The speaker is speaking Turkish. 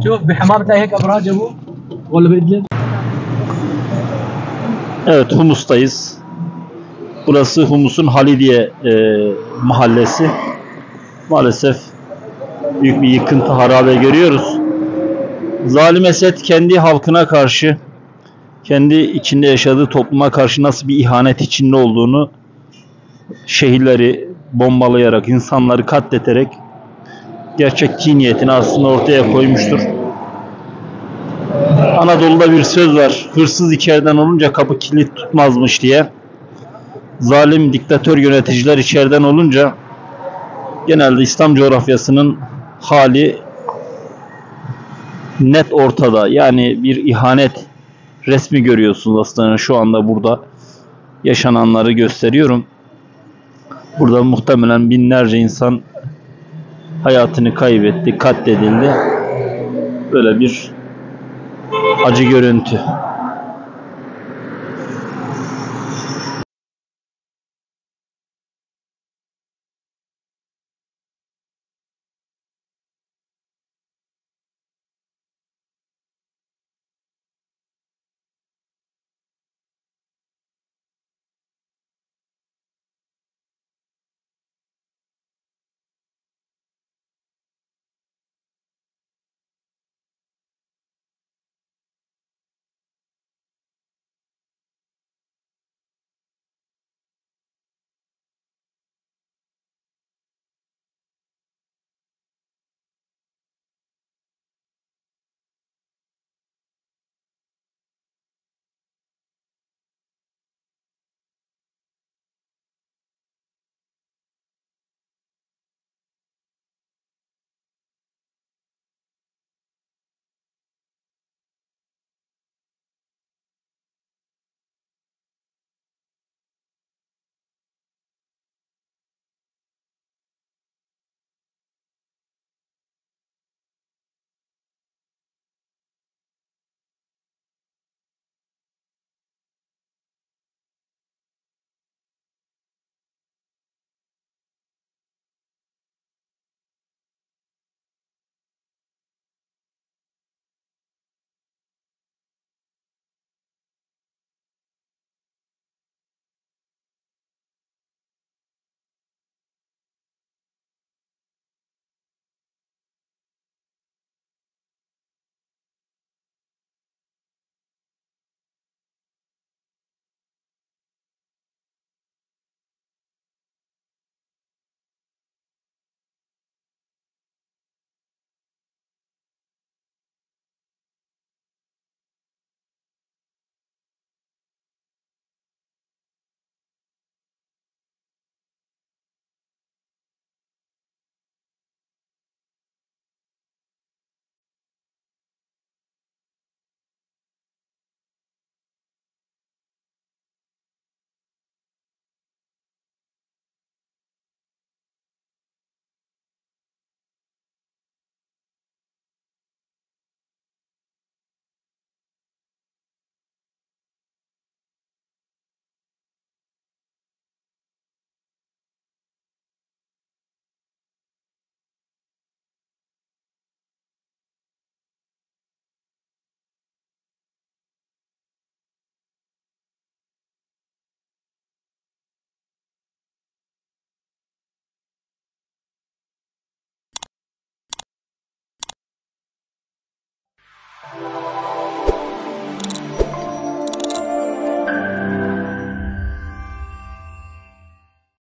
شوف بحمار تلاقي هيك ابراج ابو ولا بإدلب. Evet, Humus'tayız. Burası Humus'un Halidiye mahallesi. Maalesef büyük bir yıkıntı, harabe görüyoruz. Zalim Esed kendi halkına karşı, kendi içinde yaşadığı topluma karşı nasıl bir ihanet içinde olduğunu, şehirleri bombalayarak, insanları katleterek gerçek kiniyetini aslında ortaya koymuştur. Anadolu'da bir söz var, hırsız içeriden olunca kapı kilit tutmazmış diye. Zalim diktatör yöneticiler içeriden olunca genelde İslam coğrafyasının hali net ortada. Yani bir ihanet resmi görüyorsunuz aslında, şu anda burada yaşananları gösteriyorum. Burada muhtemelen binlerce insan hayatını kaybetti, katledildi. Böyle bir acı görüntü.